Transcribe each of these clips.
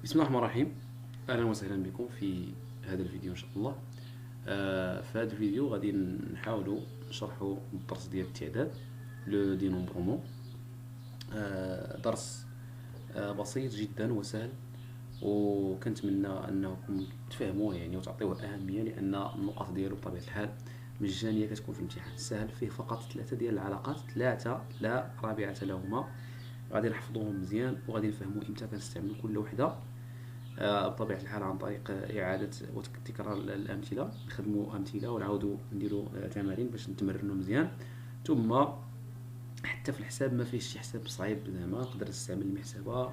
بسم الله الرحمن الرحيم. اهلا وسهلا بكم في هذا الفيديو ان شاء الله. في هذا الفيديو غادي نحاولوا نشرحوا الدرس ديال التعداد لو دينومبرومون. درس بسيط جدا وسهل، وكنتمنى انكم تفهموه يعني وتعطيوه اهميه، لان النقاط ديالو بطبيعه الحال مجانيه كتكون في الامتحان سهل، فيه فقط 3 ديال العلاقات، 3 لا رابعه لهما. غادي نحفظوهم مزيان وغادي نفهموا امتى كنستعملوا كل وحده بطبيعه الحال عن طريق اعاده وتكرار الامثله. نخدموا امثله ونعاودوا نديروا تمارين باش نتمرنوا مزيان. ثم حتى في الحساب ما فيهش شي حساب صعيب، زعما نقدر نستعمل المحسبه،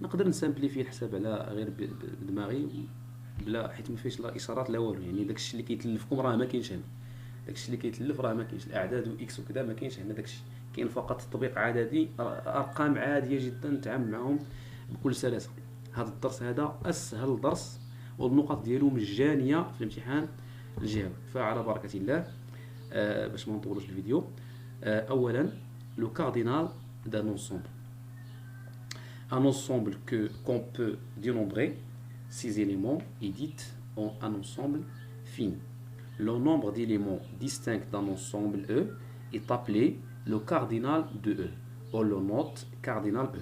نقدر نسامبليفي الحساب على غير بدماغي بلا، حيت ما فيهش لا اشارات لا والو. يعني داكشي اللي كيتلفكم راه ما كاينش هنا، داكشي اللي كيتلف راه ما كاينش، الاعداد واكس وكذا ما كاينش هنا داكشي. كاين فقط تطبيق عددي، ارقام عاديه جدا نتعامل معهم بكل سلاسه. هذا الدرس هذا اسهل درس، والنقط ديالو مجانيه في الامتحان الجهوي، فعلى بركه الله. باش ما نطولوش الفيديو، اولا لو كاردينال d'un ensemble. Un ensemble qu'on peut dénombrer 6 éléments est dit en un ensemble fini. Le nombre d'éléments distincts d'un ensemble E est appelé le cardinal de E ou le note cardinal E.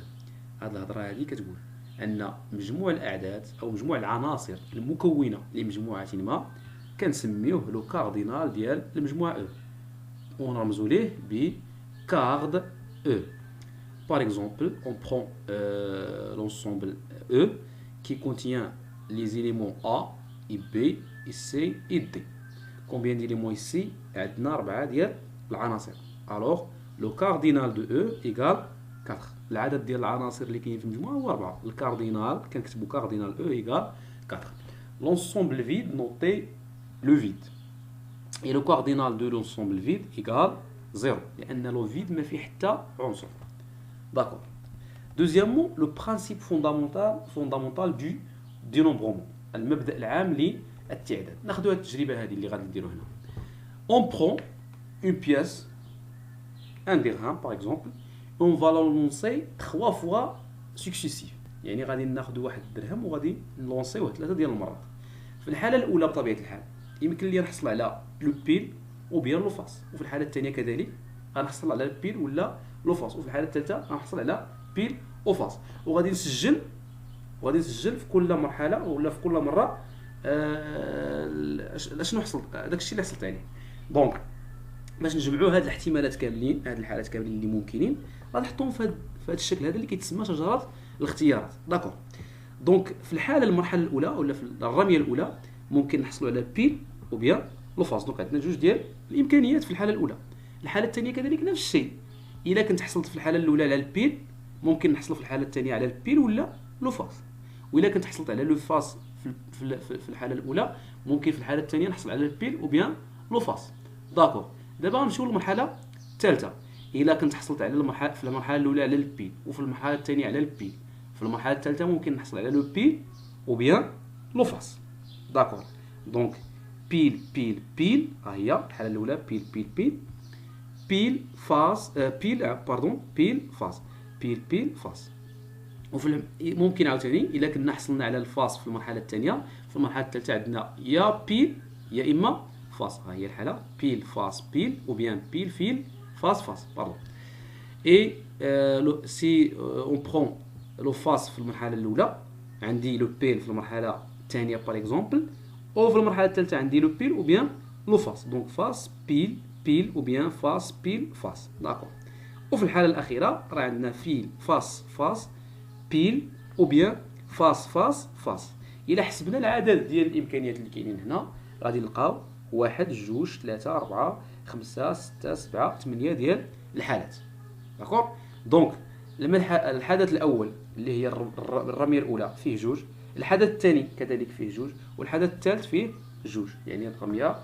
هاد الهضره هادي كتقول ان مجموع الاعداد او مجموع العناصر المكونه لمجموعه ما كنسميوه لو كاردينال ديال المجموعه E، ونرمزوا ليه ب card E. Par exemple, on prend l'ensemble E qui contient les éléments A et B et C et D. Combien d'éléments ici؟ عندنا 4 ديال العناصر. Alors, le cardinal de E égale 4. العدد ديال العناصر اللي كاين في المجموعة هو 4. الكاردينال كنكتبو cardinal E égale 4. L'ensemble vide, notez le vide. Et le cardinal de l'ensemble vide égale 0. لأن le vide ما فيه حتى عنصر. D'accord. Deuxièmement, le principe fondamental du dénombrement. المبدأ العام للتعداد. ناخذوا هذه التجربة هذه اللي غادي نديرو هنا. On prend une pièce, un dirham par exemple, on va l'annoncer 3 fois successif. يعني غادي ناخذوا واحد الدرهم وغادي نلونسيوه 3 ديال المرات. في الحالة الأولى بطبيعة الحال يمكن لي نحصل على لو بيل او بيان لو فاس، وفي الحالة الثانية كذلك غنحصل على البيل ولا لو فاس، وفي الحالة الثالثة غنحصل على بيل او فاس. وغادي نسجل في كل مرحلة ولا في كل مرة اشنو حصل، داكشي اللي حصلت عليه. دونك باش نجمعوا هاد الاحتمالات كاملين، هاد الحالات كاملين اللي ممكنين، غادي نحطهم في هاد الشكل هذا اللي كيتسمى شجرة الاختيارات. داكور. دونك في الحالة المرحلة الأولى ولا في الرمية الأولى ممكن نحصلوا على بيل او بيان لو فاس. دونك عندنا جوج ديال الامكانيات في الحالة الأولى. الحالة الثانية كذلك نفس الشيء، إلا كنت حصلت في الحالة الأولى على البيل ممكن نحصل في الحالة الثانية على البيل ولا لو فاس، وإلا كنت حصلت على لو فاس في الحالة الأولى ممكن في الحالة الثانية نحصل على البيل او بيان لو فاس. داكور. دابا غنمشيو للمرحلة الثالثة. إلا كنت حصلت على في المرحلة الأولى على البيل وفي المرحلة الثانية على البيل، في المرحلة الثالثة ممكن نحصل على لو بيل او بيان لو فاس. داكور. دونك بيل بيل بيل ها هي الحالة الأولى، بيل بيل بيل بيل فاس، بيل فاس، بيل فاس. وفي ممكن عاوتاني الا كنا حصلنا على الفاس في المرحله الثانيه، في المرحله الثالثه عندنا يا بيل يا اما فاس. ها هي الحاله بيل فاس بيل او بيان بيل فيل فاس فاس باردون. اي سي اون برون لو فاس في المرحله الاولى عندي لو بيل في المرحله الثانيه باغ اكزومبل، او في المرحله الثالثه عندي لو بيل او بيان لو فاس. دونك فاس بيل بيل او بيان فاس بيل فاس. داكور. وفي الحاله الاخيره راه عندنا فيل فاس فاس بيل او بيان فاس فاس فاس. الى حسبنا العدد ديال الامكانيات اللي كاينين هنا غادي نلقاو 1 2 3 4 5 6 7 8 ديال الحالات. داكور. دونك لما الحدث الاول اللي هي الرميه الاولى فيه جوج، الحدث الثاني كذلك فيه جوج، والحدث الثالث فيه جوج، يعني الرميه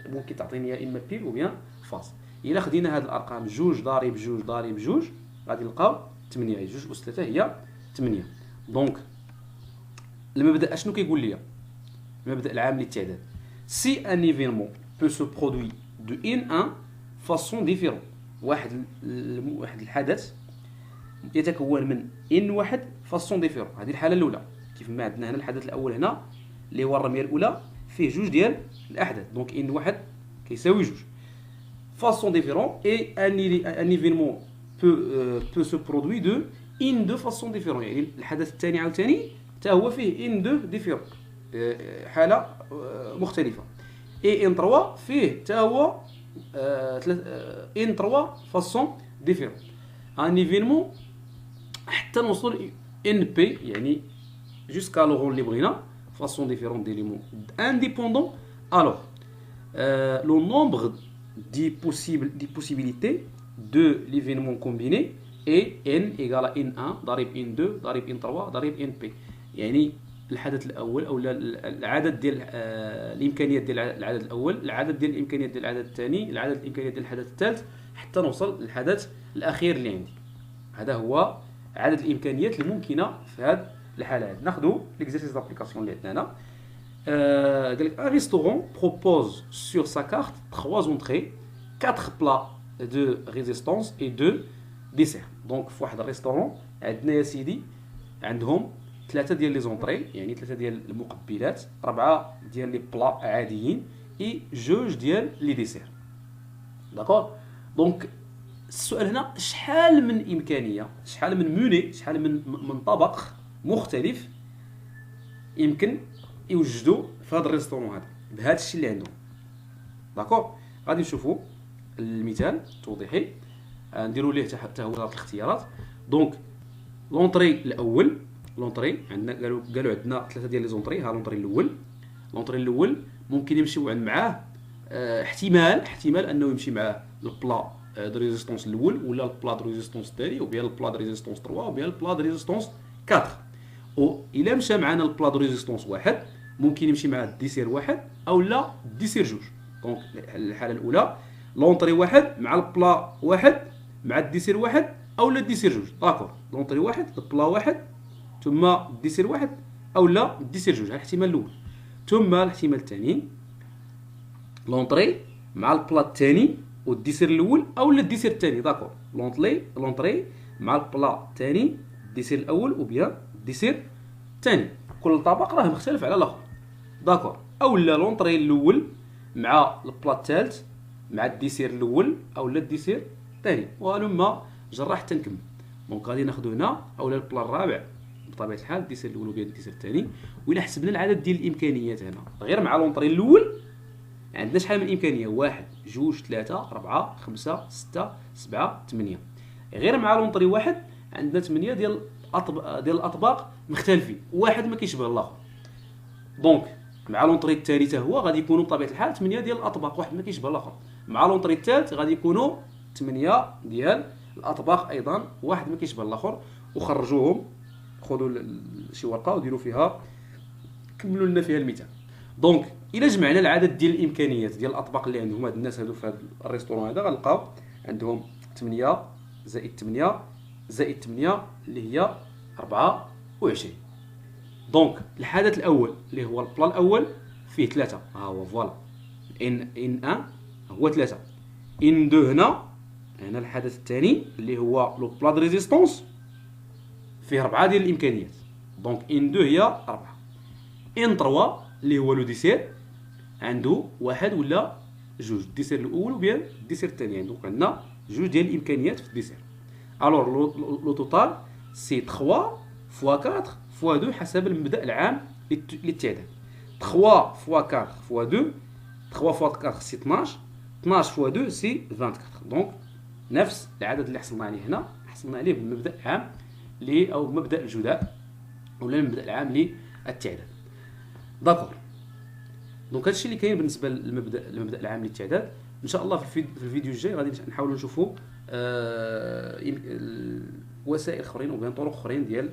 ممكن تعطيني يا اما بيل او بيان فاس. الى خدينا هاد الارقام جوج ضارب جوج ضارب جوج غادي نلقاو 8. جوج أس 3 هي 8. دونك المبدأ اشنو كيقول لي؟ المبدأ العام للتعداد: سي ان ايفينمون بو سو برودوي دو ان فاسون ديفيرون. واحد الحدث يتكون من ان واحد فاسون ديفيرون. هذه الحاله الاولى. كيف ما عندنا هنا الحدث الاول هنا اللي هو الرميه الاولى فيه جوج ديال الاحداث، دونك ان واحد كيساوي جوج. فاسون ديفيرون اي ان ايفينمون بو سو برودوي دو ان دو فاسون ديفيرون، يعني الحدث الثاني عاوتاني حتى هو فيه ان دو ديفيرون، حاله مختلفه. اي ان 3 فيه حتى هو ان 3 فاسون ديفيرون. ان ايفينمون حتى نوصل ان بي، يعني جوسكا لو اللي بغينا فاسون ديفيرون ديليمون انديبوندون. الوغ لو نومبر دي possibilités de l'événement combiné est n égale à n1 ضرب n2 ضرب n3 ضرب np. يعني الحدث الاول او العدد ديال الامكانيات ديال العدد الاول، العدد ديال الامكانيات ديال العدد الثاني، العدد الامكانيات ديال الحدث الثالث، حتى نوصل للحدث الاخير اللي عندي. هذا هو عدد الامكانيات الممكنه في هذه الحاله هذه. ناخذوا ليكزيرسيس دابليكاسيون اللي عندنا هنا. قال لك un restaurant propose sur sa carte 3 entrées, 4 plats de résistance et 2 desserts. دونك في واحد الريستورون عندنا يا سيدي عندهم 3 ديال لي زونطري، يعني 3 ديال المقبلات، 4 ديال لي بلا عاديين اي جوج ديال لي ديسير. داكور. دونك السؤال هنا شحال من امكانيه، شحال من موني، شحال من طبق مختلف يمكن يوجدوا في هذا الريستورون هذا بهذا الشيء اللي عندهم. داكور. غادي نشوفوا المثال التوضيحي، نديروا ليه حتى هو الاختيارات. دونك لونطري الاول، لونطري عندنا قالوا عندنا 3 ديال لي زونطري. ها لونطري الاول، لونطري الاول ممكن يمشيو معاه احتمال انه يمشي معاه البلا دو ريزيستونس الاول، ولا البلا دو ريزيستونس الثاني، وبيان البلا دو ريزيستونس 3، وبيان البلا دو ريزيستونس 4. و الا مشى معنا البلا دو ريزيستونس واحد ممكن يمشي معاه الديسير واحد او لا الديسير جوج. دونك الحاله الاولى لونطري واحد مع البلا واحد مع الديسير واحد او لا الديسير جوج. داكور. لونطري واحد البلا واحد ثم الديسير واحد او لا الديسير جوج، هذا الاحتمال الاول. ثم الاحتمال الثاني لونطري مع البلا الثاني والديسير الاول او لا الديسير الثاني. داكور. لونطري مع البلا الثاني الديسير الاول وبيان الديسير الثاني. كل طبق راه مختلف على الاخر. داكور. او لا لونطري الاول مع البلا الثالث مع الديسير الاول او لا الديسير الثاني، وهلما جرى حتى نكمل. دونك غادي ناخذ هنا او لا البلا الرابع بطبيعه الحال الديسير الاول وبيان الديسير الثاني. وإلا حسبنا العدد ديال الامكانيات هنا غير مع لونطري الاول عندنا شحال من امكانيه؟ 1 2 3 4 5 6 7 8. غير مع لونطري واحد عندنا 8 ديال الاطباق مختلفين، واحد ما كيشبه الاخر. دونك مع لونطري الثاني حتى هو غادي يكونوا بطبيعه الحال 8 ديال الاطباق، واحد ما كيشبه الاخر. مع لونطري الثالث غادي يكونوا 8 ديال الاطباق ايضا، واحد ما كيشبه الاخر. وخرجوهم، خذوا شي ورقه وديروا فيها، كملوا لنا فيها المثال. دونك الا جمعنا العدد ديال الامكانيات ديال الاطباق اللي عندهم هاد الناس هادو في هذا الريستورون هذا، غنلقاو عندهم 8 زائد 8 زائد 8 اللي هي 24. دونك الحدث الاول اللي هو البلا الاول فيه 3، ها هو فوالا ان 1 هو 3، ان 2 هنا الحدث الثاني اللي هو لو بلا دو ريزيستونس فيه 4 ديال الامكانيات، دونك ان 2 هي 4. ان 3 اللي هو لو ديسير عنده واحد ولا جوج، الديسير الاول وبيان الديسير الثاني، دونك عندنا جوج ديال الامكانيات في الديسير. الوغ لو توتال سي 3 فوا 4 فوا 2 حسب المبدا العام للتعداد. 3 فوا 4 فوا 2، 3 فوا 4 سي 12، 12 فوا 2 سي 24. دونك نفس العدد اللي حصلنا عليه هنا حصلنا عليه بالمبدا العام او مبدا الجداء ولا المبدا العام للتعداد. داكور. دونك هادشي اللي كاين بالنسبه للمبدا العام للتعداد. ان شاء الله في الفيديو الجاي غادي نحاولوا نشوفوا وسائل اخرين او طرق اخرين ديال